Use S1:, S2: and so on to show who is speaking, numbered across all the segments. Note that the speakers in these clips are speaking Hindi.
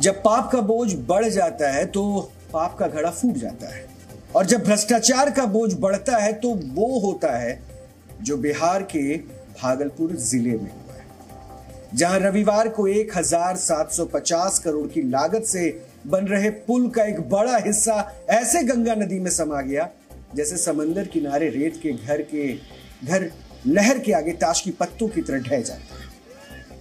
S1: जब पाप का बोझ बढ़ जाता है तो पाप का घड़ा फूट जाता है, और जब भ्रष्टाचार का बोझ बढ़ता है तो वो होता है जो बिहार के भागलपुर जिले में हुआ है, जहां रविवार को 1750 करोड़ की लागत से बन रहे पुल का एक बड़ा हिस्सा ऐसे गंगा नदी में समा गया जैसे समंदर किनारे रेत के घर लहर के आगे ताश की पत्तों की तरह ढह जाता है।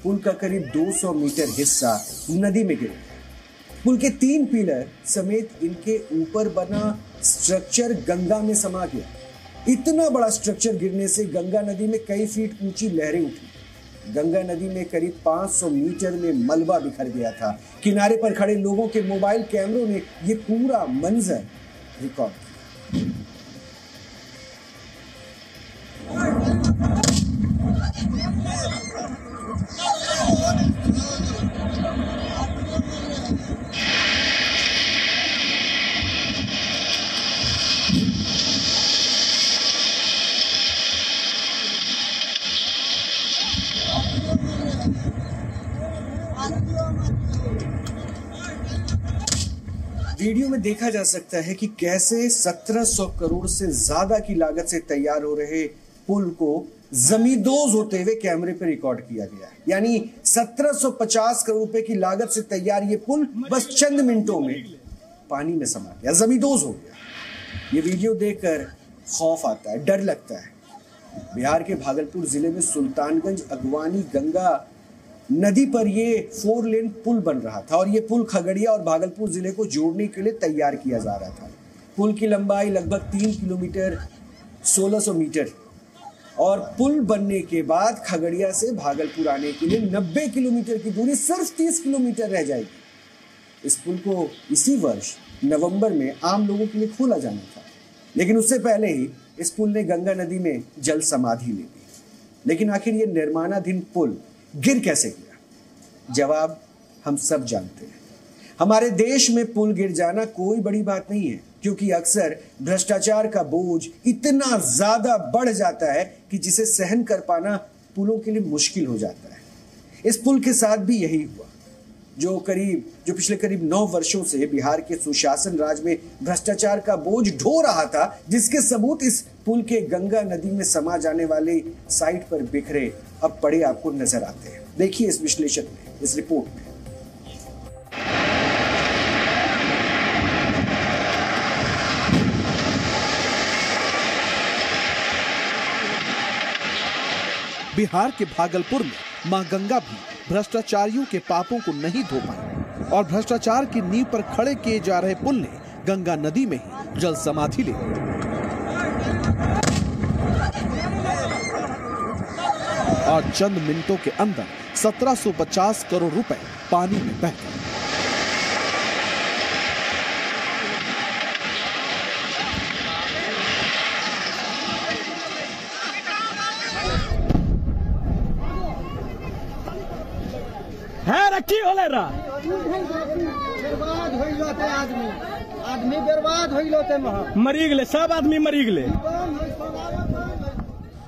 S1: पुल का करीब 200 मीटर हिस्सा नदी में गिर गया। पुल के 3 पिलर समेत इनके ऊपर बना स्ट्रक्चर गंगा में समा गया। इतना बड़ा स्ट्रक्चर गिरने से गंगा नदी में कई फीट ऊंची लहरें उठी। गंगा नदी में करीब 500 मीटर में मलबा बिखर गया था। किनारे पर खड़े लोगों के मोबाइल कैमरों ने यह पूरा मंजर रिकॉर्ड किया। वीडियो में देखा जा सकता है कि कैसे 1700 करोड़ से ज्यादा की लागत से तैयार हो रहे पुल को जमींदोज होते हुए कैमरे पर रिकॉर्ड किया गया है। यानी 1750 करोड़ रुपए की लागत से तैयार ये पुल बस चंद मिनटों में पानी में समा गया, जमींदोज हो गया। ये वीडियो देखकर खौफ आता है, डर लगता है। बिहार के भागलपुर जिले में सुल्तानगंज अगवानी गंगा नदी पर ये 4 लेन पुल बन रहा था, और ये पुल खगड़िया और भागलपुर जिले को जोड़ने के लिए तैयार किया जा रहा था। पुल की लंबाई लगभग 3 किलोमीटर 1600 मीटर, और पुल बनने के बाद खगड़िया से भागलपुर आने के लिए 90 किलोमीटर की दूरी सिर्फ 30 किलोमीटर रह जाएगी। इस पुल को इसी वर्ष नवंबर में आम लोगों के लिए खोला जाना था, लेकिन उससे पहले ही इस पुल ने गंगा नदी में जल समाधि ले ली। लेकिन आखिर ये निर्माणाधीन पुल गिर कैसे गया? जवाब हम सब जानते हैं। हमारे देश में पुल गिर जाना कोई बड़ी बात नहीं है, क्योंकि अक्सर भ्रष्टाचार का बोझ इतना ज्यादा बढ़ जाता है कि जिसे सहन कर पाना पुलों के लिए मुश्किल हो जाता है। इस पुल के साथ भी यही हुआ, जो पिछले करीब 9 वर्षों से बिहार के सुशासन राज में भ्रष्टाचार का बोझ ढो रहा था, जिसके सबूत इस पुल के गंगा नदी में समा जाने वाले साइट पर बिखरे अब पड़े आपको नजर आते हैं। देखिए इस विश्लेषण में, इस रिपोर्ट में।
S2: बिहार के भागलपुर में मां गंगा भी भ्रष्टाचारियों के पापों को नहीं धो पाई, और भ्रष्टाचार की नींव पर खड़े किए जा रहे पुल ने गंगा नदी में ही जल समाधि ले ली। और चंद मिनटों के अंदर 1750 करोड़ रुपए पानी में बह गए।
S3: की होले रा
S4: बर्बाद होई जाते आदमी बर्बाद होई जाते
S3: मरी गए, सब आदमी मरी गए।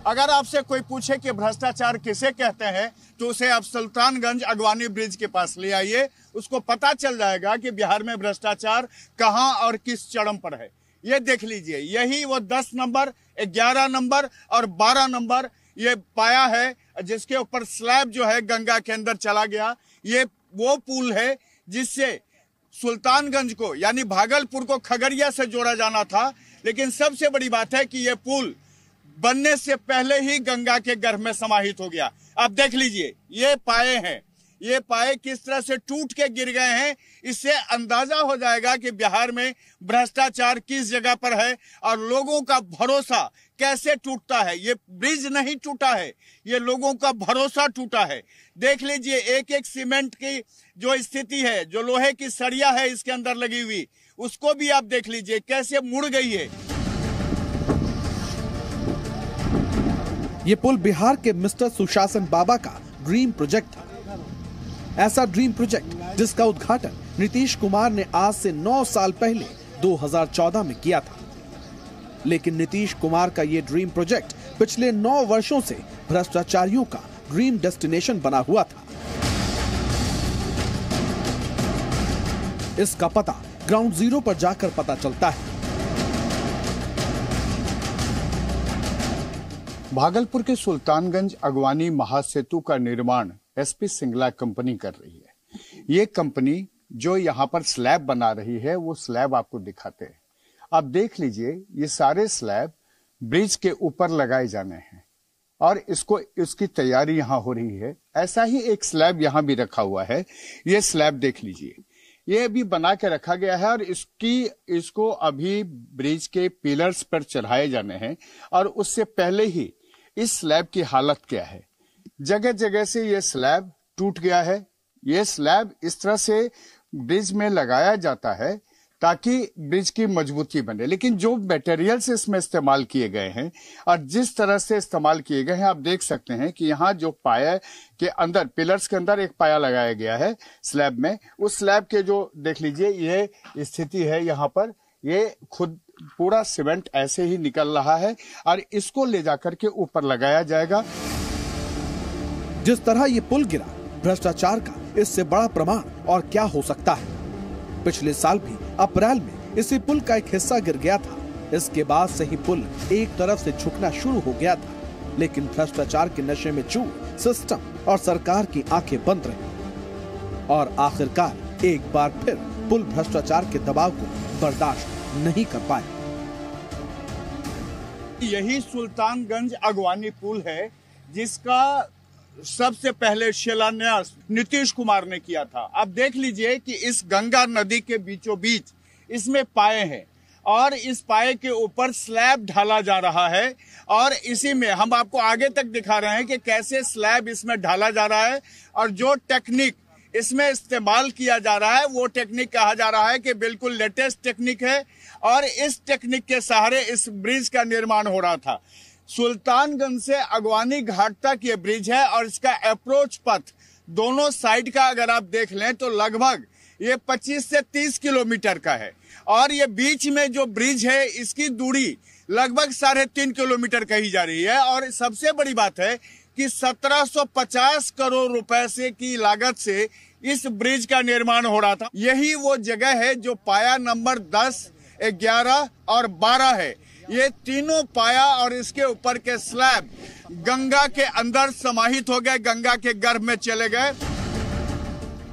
S5: अगर आपसे कोई पूछे कि भ्रष्टाचार किसे कहते हैं तो उसे आप सुल्तानगंज अगवानी ब्रिज के पास ले आइए, उसको पता चल जाएगा कि बिहार में भ्रष्टाचार कहां और किस चरम पर है। ये देख लीजिए, यही वो 10 नंबर, 11 नंबर और 12 नंबर ये पाया है, जिसके ऊपर स्लैब जो है गंगा के अंदर चला गया। ये वो पुल है जिससे सुल्तानगंज को यानी भागलपुर को खगड़िया से जोड़ा जाना था, लेकिन सबसे बड़ी बात है कि ये पुल बनने से पहले ही गंगा के गर्भ में समाहित हो गया। अब देख लीजिए, ये पाए हैं, ये पाए किस तरह से टूट के गिर गए हैं। इससे अंदाजा हो जाएगा कि बिहार में भ्रष्टाचार किस जगह पर है और लोगों का भरोसा कैसे टूटता है। ये ब्रिज नहीं टूटा है, ये लोगों का भरोसा टूटा है। देख लीजिए, एक एक सीमेंट की जो स्थिति है, जो लोहे की सरिया है इसके अंदर लगी हुई, उसको भी आप देख लीजिए कैसे मुड़ गई है।
S2: ये पुल बिहार के मिस्टर सुशासन बाबा का ड्रीम प्रोजेक्ट था। ऐसा ड्रीम प्रोजेक्ट जिसका उद्घाटन नीतीश कुमार ने आज से 9 साल पहले 2014 में किया था। लेकिन नीतीश कुमार का ये ड्रीम प्रोजेक्ट पिछले 9 वर्षों से भ्रष्टाचारियों का ड्रीम डेस्टिनेशन बना हुआ था। इसका पता ग्राउंड जीरो पर जाकर पता चलता है।
S5: भागलपुर के सुल्तानगंज अगवानी महासेतु का निर्माण एसपी सिंगला कंपनी कर रही है। ये कंपनी जो यहाँ पर स्लैब बना रही है वो स्लैब आपको दिखाते हैं। आप देख लीजिए, ये सारे स्लैब ब्रिज के ऊपर लगाए जाने हैं और इसकी तैयारी यहाँ हो रही है। ऐसा ही एक स्लैब यहाँ भी रखा हुआ है। ये स्लैब देख लीजिए, ये अभी बना के रखा गया है और इसको अभी ब्रिज के पिलर्स पर चढ़ाए जाने हैं। और उससे पहले ही इस स्लैब की हालत क्या है, जगह जगह से ये स्लैब टूट गया है। ये स्लैब इस तरह से ब्रिज में लगाया जाता है ताकि ब्रिज की मजबूती बने, लेकिन जो मटेरियल्स इसमें इस्तेमाल किए गए हैं और जिस तरह से इस्तेमाल किए गए हैं, आप देख सकते हैं कि यहाँ जो पाया के अंदर, पिलर्स के अंदर एक पाया लगाया गया है स्लैब में। उस स्लैब के जो देख लीजिए ये स्थिति है, यहाँ पर ये खुद पूरा सीमेंट ऐसे ही निकल रहा है और इसको ले जाकर के ऊपर लगाया जाएगा।
S2: जिस तरह ये पुल गिरा, भ्रष्टाचार का इससे बड़ा प्रमाण और क्या हो सकता है। पिछले साल भी अप्रैल में इसी पुल का एक हिस्सा गिर गया था। इसके बाद से ही पुल एक तरफ से झुकना शुरू हो गया था, लेकिन भ्रष्टाचार के नशे में चूर सिस्टम और सरकार की आंखें बंद रही और आखिरकार एक बार फिर पुल भ्रष्टाचार के दबाव को बर्दाश्त नहीं कर पाया।
S5: यही सुल्तानगंज अगवानी पुल है जिसका सबसे पहले शिलान्यास नीतीश कुमार ने किया था। अब देख लीजिए कि इस गंगा नदी के बीचों बीच इसमें पाए हैं और इस पाए के ऊपर स्लैब ढाला जा रहा है और इसी में हम आपको आगे तक दिखा रहे हैं कि कैसे स्लैब इसमें ढाला जा रहा है। और जो टेक्निक इसमें इस्तेमाल किया जा रहा है वो टेक्निक कहा जा रहा है कि बिल्कुल लेटेस्ट टेक्निक है और इस टेक्निक के सहारे इस ब्रिज का निर्माण हो रहा था। सुल्तानगंज से अगवानी घाट तक ये ब्रिज है और इसका अप्रोच पथ दोनों साइड का अगर आप देख लें तो लगभग ये 25 से 30 किलोमीटर का है और ये बीच में जो ब्रिज है इसकी दूरी लगभग 3.5 किलोमीटर कही जा रही है। और सबसे बड़ी बात है कि 1750 करोड़ रुपए से की लागत से इस ब्रिज का निर्माण हो रहा था। यही वो जगह है जो पाया नंबर 10, 11 और 12 है। ये तीनों पाया और इसके ऊपर के स्लैब गंगा के अंदर समाहित हो गए, गंगा के गर्भ में चले गए।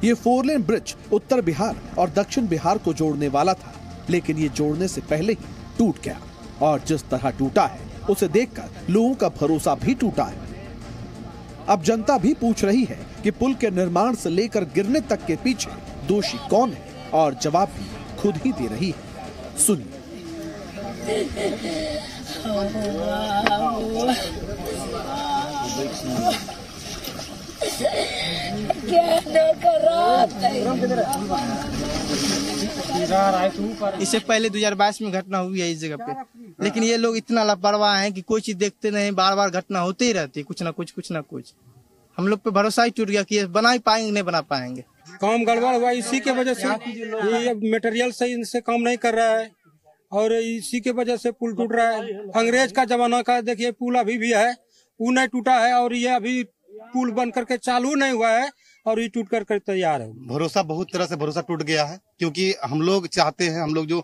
S2: ये 4 लेन ब्रिज उत्तर बिहार और दक्षिण बिहार को जोड़ने वाला था, लेकिन ये जोड़ने से पहले ही टूट गया और जिस तरह टूटा है उसे देखकर लोगों का भरोसा भी टूटा है। अब जनता भी पूछ रही है कि पुल के निर्माण से लेकर गिरने तक के पीछे दोषी कौन है और जवाब भी खुद ही दे रही है। सुनिए।
S4: इससे पहले 2022 में घटना हुई है इस जगह पे, लेकिन ये लोग इतना लापरवाह हैं कि कोई चीज देखते नहीं, बार बार घटना होते ही रहती है, कुछ ना कुछ। हम लोग पे भरोसा ही टूट गया कि बना ही पाएंगे, नहीं बना पाएंगे।
S3: काम गड़बड़ हुआ, इसी के वजह से ये मटेरियल सही से काम नहीं कर रहा है और इसी के वजह से पुल टूट रहा है। अंग्रेज का जमाना का देखिए पुल अभी भी है, वो नहीं टूटा है और ये अभी पुल बन करके चालू नहीं हुआ है और ये टूट कर तैयार है।
S6: भरोसा बहुत तरह से भरोसा टूट गया है, क्योंकि हम लोग चाहते हैं, हम लोग जो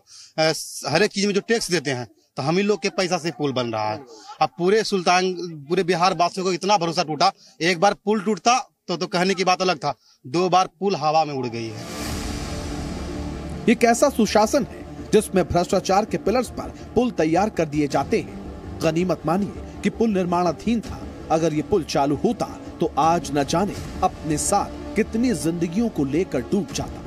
S6: हर एक चीज में जो टैक्स देते हैं तो हम ही लोग के पैसा से पुल बन रहा है। अब पूरे बिहार वासियों को इतना भरोसा टूटा, एक बार पुल टूटता तो कहने की बात अलग था, 2 बार पुल हवा में उड़ गई है।
S2: ये कैसा सुशासन है जिसमें भ्रष्टाचार के पिलर्स पर पुल तैयार कर दिए जाते हैं। गनीमत मानिए कि पुल निर्माणाधीन था, अगर ये पुल चालू होता तो आज न जाने अपने साथ कितनी जिंदगियों को लेकर डूब जाता।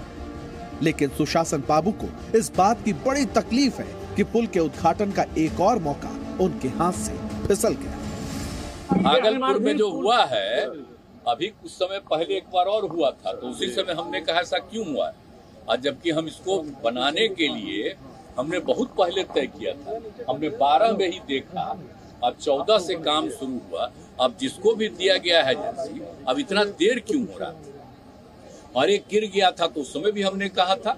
S2: लेकिन सुशासन बाबू को इस बात की बड़ी तकलीफ है कि पुल के उद्घाटन का एक और मौका उनके हाथ से फिसल गया।
S7: भागलपुर में जो हुआ है अभी कुछ समय पहले एक बार और हुआ था, तो उसी समय हमने कहा ऐसा क्यों हुआ है, और जबकि हम इसको बनाने के लिए हमने बहुत पहले तय किया था। हमने 12 में ही देखा, अब 14 से काम शुरू हुआ। अब जिसको भी दिया गया है एजेंसी, अब इतना देर क्यों हो रहा है। और एक गिर गया था तो उस समय भी हमने कहा था,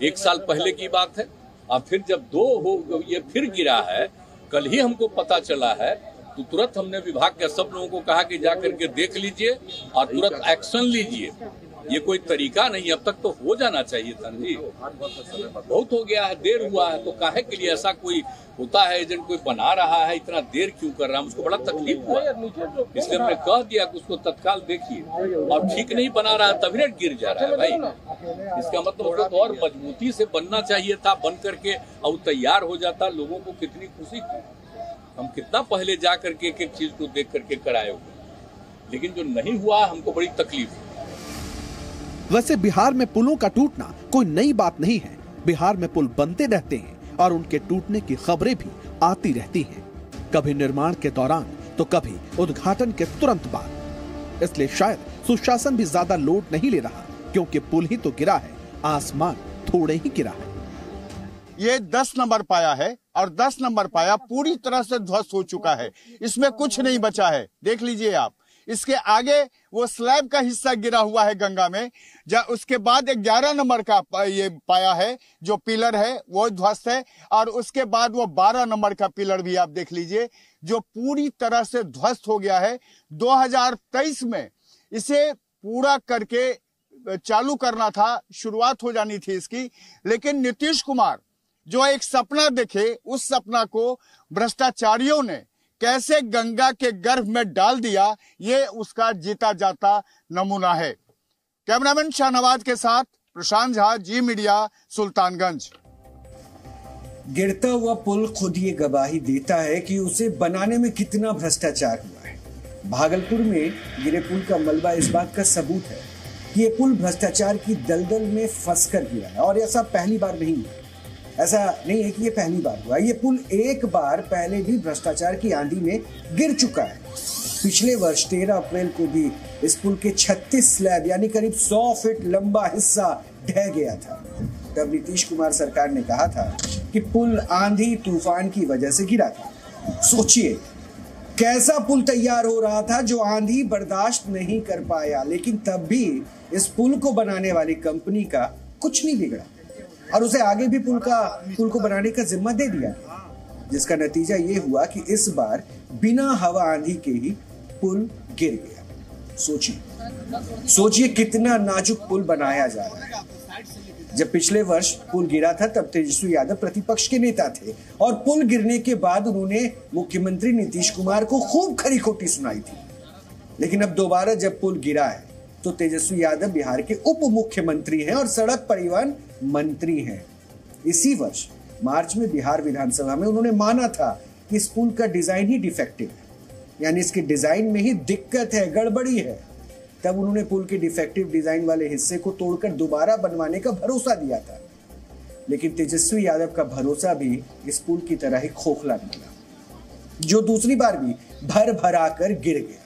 S7: 1 साल पहले की बात है। अब फिर जब 2 हो ये फिर गिरा है, कल ही हमको पता चला है, तो तुरंत हमने विभाग के सब लोगों को कहा कि जाकर के देख लीजिए और तुरंत एक्शन लीजिए। ये कोई तरीका नहीं, अब तक तो हो जाना चाहिए था जी। बहुत हो गया है, देर हुआ है, तो काहे के लिए ऐसा कोई होता है, एजेंट कोई बना रहा है, इतना देर क्यों कर रहा है, उसको बड़ा तकलीफ हुआ, इसलिए हमने कह दिया कि उसको तत्काल देखिए, और ठीक नहीं बना रहा है तभी रेट गिर जा रहा है भाई। इसका मतलब उसको तो और मजबूती से बनना चाहिए था, बन करके और तैयार हो जाता, लोगों को कितनी खुशी थी। हम कितना पहले जा करके एक एक चीज को देख करके कराए हुए, लेकिन जो नहीं हुआ हमको बड़ी तकलीफ है।
S2: वैसे बिहार में पुलों का टूटना कोई नई बात नहीं है। बिहार में पुल बनते रहते हैं और उनके टूटने की खबरें भी आती रहती हैं, कभी निर्माण के दौरान तो कभी उद्घाटन के तुरंत बाद। इसलिए शायद सुशासन भी ज्यादा लोड नहीं ले रहा, क्योंकि पुल ही तो गिरा है, आसमान थोड़े ही गिरा है।
S5: ये 10 नंबर पाया है और 10 नंबर पाया पूरी तरह से ध्वस्त हो चुका है, इसमें कुछ नहीं बचा है। देख लीजिए आप, इसके आगे वो स्लैब का हिस्सा गिरा हुआ है गंगा में, उसके बाद 11 नंबर का ये पाया है जो पिलर है वो ध्वस्त है, और उसके बाद वो 12 नंबर का पिलर भी आप देख लीजिए जो पूरी तरह से ध्वस्त हो गया है। 2023 में इसे पूरा करके चालू करना था, शुरुआत हो जानी थी इसकी, लेकिन नीतीश कुमार जो एक सपना देखे, उस सपना को भ्रष्टाचारियों ने कैसे गंगा के गर्भ में डाल दिया, ये उसका जीता जाता नमूना है। कैमरामैन शाहनवाज के साथ प्रशांत झा, जी मीडिया, सुल्तानगंज।
S1: गिरता हुआ पुल खुद ये गवाही देता है कि उसे बनाने में कितना भ्रष्टाचार हुआ है। भागलपुर में गिरे पुल का मलबा इस बात का सबूत है कि ये पुल भ्रष्टाचार की दलदल में फंसकर गिरा है, और ऐसा पहली बार नहीं है। ऐसा नहीं है कि ये पहली बार हुआ, ये पुल एक बार पहले भी भ्रष्टाचार की आंधी में गिर चुका है। पिछले वर्ष 13 अप्रैल को भी इस पुल के 36 स्लैब यानी करीब 100 फीट लंबा हिस्सा ढह गया था। तब नीतीश कुमार सरकार ने कहा था कि पुल आंधी तूफान की वजह से गिरा था। सोचिए कैसा पुल तैयार हो रहा था जो आंधी बर्दाश्त नहीं कर पाया, लेकिन तब भी इस पुल को बनाने वाली कंपनी का कुछ नहीं बिगड़ा और उसे आगे भी पुल को बनाने का जिम्मा दे दिया, जिसका नतीजा ये हुआ कि इस बार बिना हवा आंधी के ही पुल गिर गया। सोचिए कितना नाजुक पुल बनाया जा रहा है। जब पिछले वर्ष पुल गिरा था तब तेजस्वी यादव प्रतिपक्ष के नेता थे और पुल गिरने के बाद उन्होंने मुख्यमंत्री नीतीश कुमार को खूब खरी खोटी सुनाई थी। लेकिन अब दोबारा जब पुल गिरा है तो तेजस्वी यादव बिहार के उप मुख्यमंत्री हैं और सड़क परिवहन मंत्री हैं। इसी वर्ष मार्च में बिहार विधानसभा में उन्होंने माना था कि इस पुल का डिजाइन ही डिफेक्टिव है, यानी इसके डिजाइन में ही दिक्कत है, गड़बड़ी है। तब उन्होंने पुल के डिफेक्टिव डिजाइन वाले हिस्से को तोड़कर दोबारा बनवाने का भरोसा दिया था, लेकिन तेजस्वी यादव का भरोसा भी इस पुल की तरह ही खोखला निकला, जो दूसरी बार भी भर भरा कर गिर गया।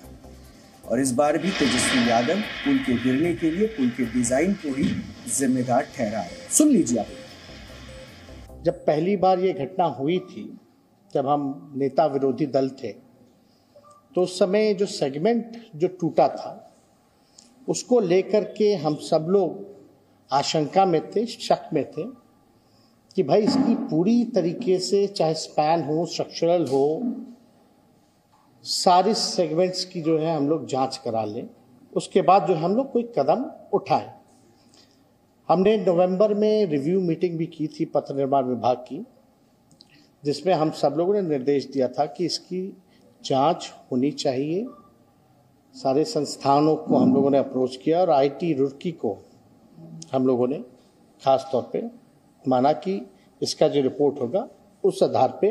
S1: और इस बार भी तेजस्वी यादव पुल के गिरने के लिए पुल के डिजाइन को ही जिम्मेदार ठहरा है। सुन लीजिए आप।
S8: जब पहली बार ये घटना हुई थी, जब हम नेता विरोधी दल थे, तो उस समय जो सेगमेंट जो टूटा था उसको लेकर के हम सब लोग आशंका में थे, शक में थे कि भाई इसकी पूरी तरीके से चाहे स्पैन हो, स्ट्रक्चरल हो, सारी सेगमेंट्स की जो है हम लोग जांच करा लें, उसके बाद जो हम लोग कोई कदम उठाएं। हमने नवंबर में रिव्यू मीटिंग भी की थी पथ निर्माण विभाग की, जिसमें हम सब लोगों ने निर्देश दिया था कि इसकी जांच होनी चाहिए। सारे संस्थानों को हम लोगों ने अप्रोच किया और आईटी रुड़की को हम लोगों ने खास तौर पे माना कि इसका जो रिपोर्ट होगा उस आधार पे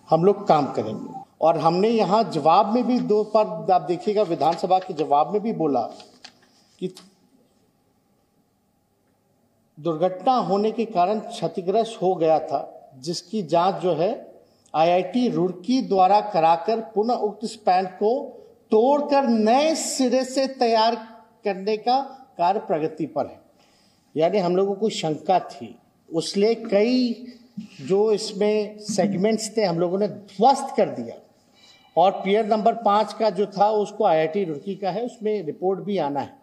S8: हम लोग काम करेंगे। और हमने यहाँ जवाब में भी 2 बार आप देखिएगा, विधानसभा के जवाब में भी बोला कि दुर्घटना होने के कारण क्षतिग्रस्त हो गया था, जिसकी जांच जो है आईआईटी रुड़की द्वारा कराकर पुनः उक्त स्पैन को तोड़कर नए सिरे से तैयार करने का कार्य प्रगति पर है। यानी हम लोगों को शंका थी, उसलिए कई जो इसमें सेगमेंट्स थे हम लोगों ने ध्वस्त कर दिया। और पियर नंबर 5 का जो था उसको आईआईटी रुड़की का है, उसमें रिपोर्ट भी आना है।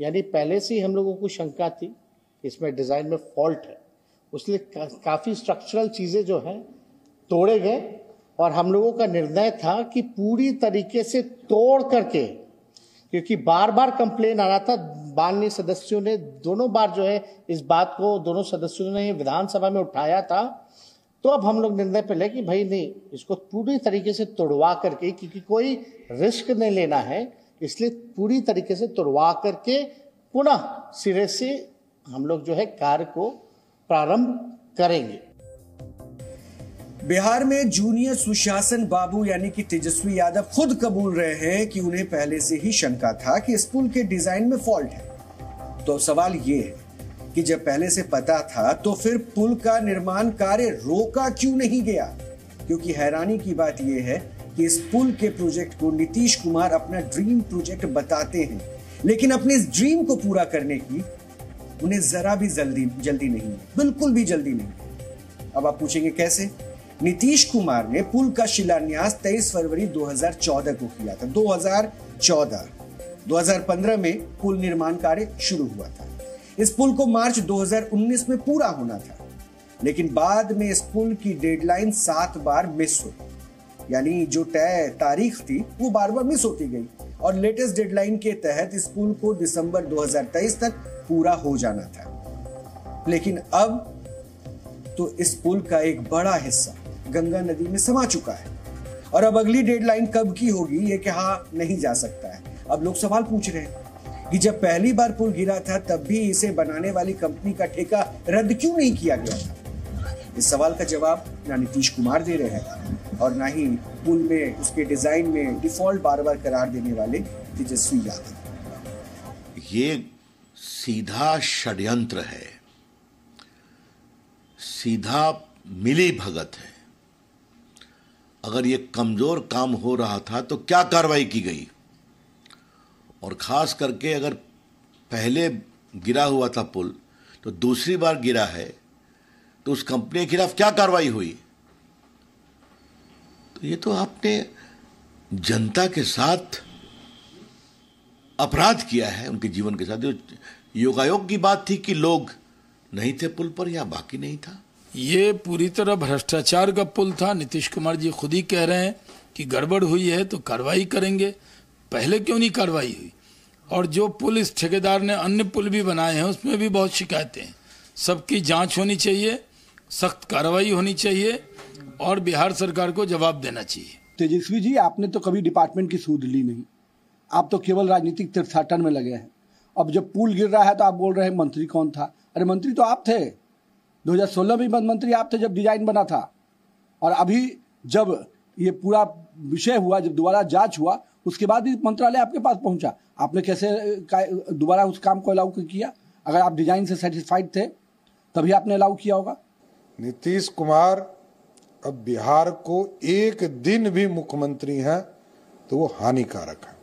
S8: यानी पहले से ही हम लोगों को शंका थी इसमें डिज़ाइन में फॉल्ट है, उसलिए काफ़ी स्ट्रक्चरल चीज़ें जो हैं तोड़े गए। और हम लोगों का निर्णय था कि पूरी तरीके से तोड़ करके, क्योंकि बार बार कंप्लेन आ रहा था, माननीय सदस्यों ने दोनों बार जो है इस बात को दोनों सदस्यों ने विधानसभा में उठाया था, तो अब हम लोग निर्णय पे ले कि भाई नहीं, इसको पूरी तरीके से तोड़वा करके, क्योंकि कोई रिस्क नहीं लेना है, इसलिए पूरी तरीके से तोड़वा करके पुनः सिरे से हम लोग जो है कार्य को प्रारंभ करेंगे।
S1: बिहार में जूनियर सुशासन बाबू यानी कि तेजस्वी यादव खुद कबूल रहे हैं कि उन्हें पहले से ही शंका था कि इस पुल के डिजाइन में फॉल्ट है। तो सवाल ये है कि जब पहले से पता था तो फिर पुल का निर्माण कार्य रोका क्यों नहीं गया? क्योंकि हैरानी की बात यह है कि इस पुल के प्रोजेक्ट को नीतीश कुमार अपना ड्रीम प्रोजेक्ट बताते हैं, लेकिन अपने इस ड्रीम को पूरा करने की उन्हें जरा भी जल्दी नहीं है, बिल्कुल भी जल्दी नहीं है। अब आप पूछेंगे कैसे? नीतीश कुमार ने पुल का शिलान्यास 23 फरवरी 2014 को किया था। 2015 में पुल निर्माण कार्य शुरू हुआ था। इस पुल को मार्च 2019 में पूरा होना था, लेकिन बाद में इस पुल की डेडलाइन 7 बार मिस हुई, यानी जो तय तारीख थी वो बार बार मिस होती गई और लेटेस्ट डेडलाइन के तहत इस पुल को दिसंबर 2023 तक पूरा हो जाना था। लेकिन अब तो इस पुल का एक बड़ा हिस्सा गंगा नदी में समा चुका है और अब अगली डेडलाइन कब की होगी ये कहा नहीं जा सकता है। अब लोग सवाल पूछ रहे हैं कि जब पहली बार पुल गिरा था तब भी इसे बनाने वाली कंपनी का ठेका रद्द क्यों नहीं किया गया था? इस सवाल का जवाब ना नीतीश कुमार दे रहे हैं और ना ही पुल में उसके डिजाइन में डिफॉल्ट बार बार करार देने वाले तेजस्वी यादव।
S9: ये सीधा षड्यंत्र है, सीधा मिली भगत है। अगर ये कमजोर काम हो रहा था तो क्या कार्रवाई की गई? और खास करके अगर पहले गिरा हुआ था पुल तो दूसरी बार गिरा है तो उस कंपनी के खिलाफ क्या कार्रवाई हुई? तो ये तो आपने जनता के साथ अपराध किया है, उनके जीवन के साथ। जो योगायोग की बात थी कि लोग नहीं थे पुल पर या बाकी नहीं था,
S10: ये पूरी तरह भ्रष्टाचार का पुल था। नीतीश कुमार जी खुद ही कह रहे हैं कि गड़बड़ हुई है तो कार्रवाई करेंगे, पहले क्यों नहीं कार्रवाई हुई? और जो पुल इस ठेकेदार ने अन्य पुल भी बनाए हैं उसमें भी बहुत शिकायतें हैं। सबकी जांच होनी चाहिए, सख्त कार्रवाई होनी चाहिए और बिहार सरकार को जवाब देना चाहिए।
S11: तेजस्वी जी, आपने तो कभी डिपार्टमेंट की सूद ली नहीं, आप तो केवल राजनीतिक तीर्थाटन में लगे हैं। अब जब पुल गिर रहा है तो आप बोल रहे हैं मंत्री कौन था? अरे मंत्री तो आप थे, 2016 में मंत्री आप थे जब डिजाइन बना था। और अभी जब ये पूरा विषय हुआ, जब दोबारा जांच हुआ, उसके बाद भी मंत्रालय आपके पास पहुंचा। आपने कैसे दोबारा उस काम को अलाउ किया? अगर आप डिजाइन से सेटिस्फाइड थे तभी आपने अलाउ किया होगा।
S12: नीतीश कुमार अब बिहार को एक दिन भी मुख्यमंत्री हैं तो वो हानिकारक है।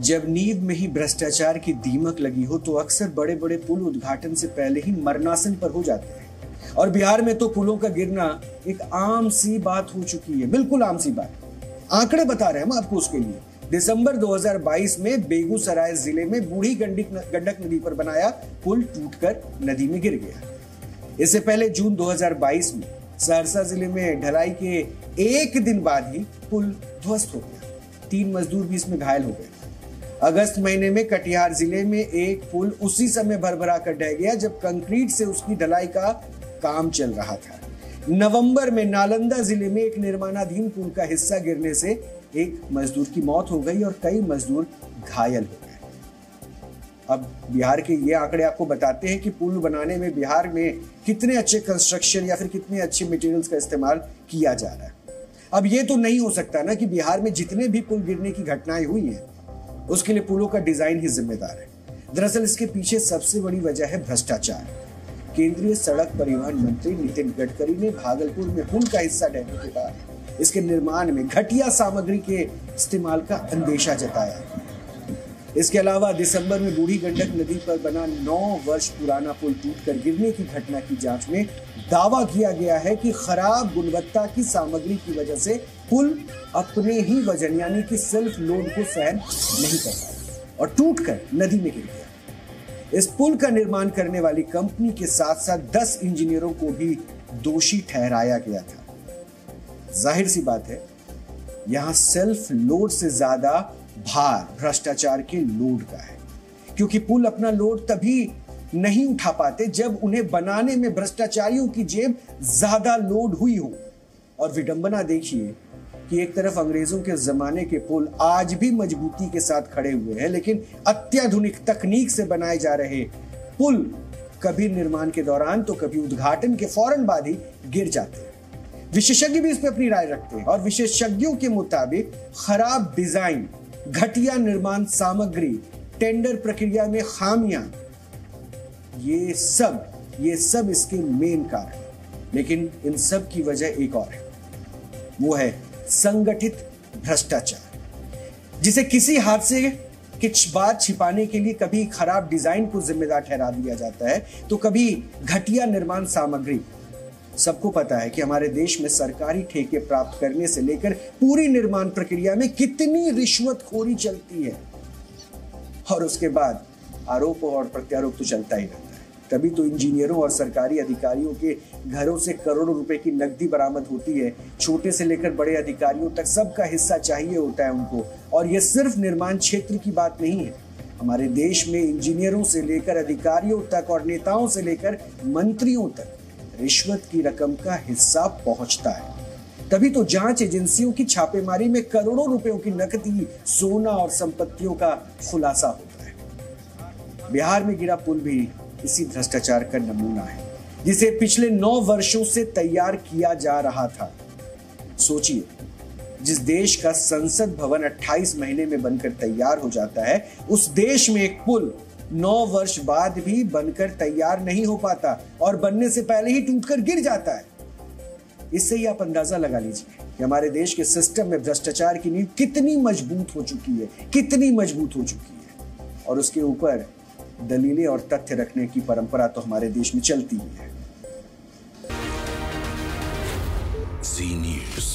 S1: जब नींव में ही भ्रष्टाचार की दीमक लगी हो तो अक्सर बड़े बड़े पुल उद्घाटन से पहले ही मरणासन पर हो जाते हैं और बिहार में तो पुलों का गिरना एक आम सी बात हो चुकी है, बिल्कुल आम सी बात। आंकड़े बता रहे हैं हम आपको उसके लिए। दिसंबर 2022 में बेगूसराय जिले में बूढ़ी गंडक नदी पर बनाया पुल टूटकर नदी में गिर गया। इससे पहले जून 2022 में सहरसा जिले में ढलाई के एक दिन बाद ही पुल ध्वस्त हो गया। 3 मजदूर भी इसमें घायल हो गए। अगस्त महीने में कटिहार जिले में एक पुल उसी समय भरभरा कर ढह गया जब कंक्रीट से उसकी ढलाई का काम चल रहा था। नवंबर में नालंदा जिले में एक निर्माणाधीन पुल का हिस्सा गिरने से एक मजदूर की मौत हो गई और कई मजदूर घायल हो गए। अब बिहार के ये आंकड़े आपको बताते हैं कि पुल बनाने में बिहार में कितने अच्छे कंस्ट्रक्शन या फिर कितने अच्छे मटेरियल्स का इस्तेमाल किया जा रहा है। अब ये तो नहीं हो सकता ना कि बिहार में जितने भी पुल गिरने की घटनाएं हुई हैं उसके लिए पुलों का डिजाइन ही जिम्मेदार है। दरअसल इसके पीछे सबसे बड़ी वजह है भ्रष्टाचार। केंद्रीय सड़क परिवहन मंत्री नितिन गडकरी ने भागलपुर में पुल का हिस्सा ढहने के बाद इसके निर्माण में घटिया सामग्री के इस्तेमाल का अंदेशा जताया। इसके अलावा दिसंबर में बूढ़ी गंडक नदी पर बना 9 वर्ष पुराना पुल टूटकर गिरने की घटना की जांच में दावा किया गया है कि खराब गुणवत्ता की सामग्री की वजह से पुल अपने ही वजन यानी कि सेल्फ लोड को सहन नहीं कर पाया और टूटकर नदी में गिर गया। इस पुल का निर्माण करने वाली कंपनी के साथ साथ 10 इंजीनियरों को भी दोषी ठहराया गया था। जाहिर सी बात है, यहां सेल्फ लोड से ज्यादा भार भ्रष्टाचार के लोड का है। क्योंकि पुल अपना लोड तभी नहीं उठा पाते जब उन्हें बनाने में भ्रष्टाचारियों की जेब ज्यादा लोड हुई हो। और विडंबना देखिए कि एक तरफ अंग्रेजों के जमाने के पुल आज भी मजबूती के साथ खड़े हुए हैं, लेकिन अत्याधुनिक तकनीक से बनाए जा रहे पुल कभी निर्माण के दौरान तो कभी उद्घाटन के फौरन बाद ही गिर जाते हैं। विशेषज्ञ भी इस पर अपनी राय रखते हैं और विशेषज्ञों के मुताबिक खराब डिजाइन, घटिया निर्माण सामग्री, टेंडर प्रक्रिया में खामियां, ये सब इसके मेन कारण। लेकिन इन सब की वजह एक और है, वो है संगठित भ्रष्टाचार, जिसे किसी हादसे की बात छिपाने के लिए कभी खराब डिजाइन को जिम्मेदार ठहरा दिया जाता है तो कभी घटिया निर्माण सामग्री। सबको पता है कि हमारे देश में सरकारी ठेके प्राप्त करने से लेकर पूरी निर्माण प्रक्रिया में कितनी रिश्वतखोरी चलती है, और उसके बाद आरोप और प्रत्यारोप तो चलता ही रहता है। तभी तो इंजीनियरों और सरकारी अधिकारियों के घरों से करोड़ों रुपए की नकदी बरामद होती है। छोटे से लेकर बड़े अधिकारियों तक सबका हिस्सा चाहिए होता है उनको। और यह सिर्फ निर्माण क्षेत्र की बात नहीं है, हमारे देश में इंजीनियरों से लेकर अधिकारियों तक और नेताओं से लेकर मंत्रियों तक रिश्वत की रकम का हिस्सा पहुंचता है। तभी तो जांच एजेंसियों की छापेमारी में करोड़ों रुपयों की नकदी, सोना और संपत्तियों का खुलासा होता है। बिहार में गिरा पुल भी इसी भ्रष्टाचार का नमूना है, जिसे पिछले 9 वर्षों से तैयार किया जा रहा था। सोचिए, जिस देश का संसद भवन 28 महीने में बनकर तैयार हो जाता है, उस देश में एक पुल 9 वर्ष बाद भी बनकर तैयार नहीं हो पाता और बनने से पहले ही टूटकर गिर जाता है। इससे ही आप अंदाजा लगा लीजिए कि हमारे देश के सिस्टम में भ्रष्टाचार की नींव कितनी मजबूत हो चुकी है, और उसके ऊपर दलीलें और तथ्य रखने की परंपरा तो हमारे देश में चलती ही है।
S13: जी न्यूज़।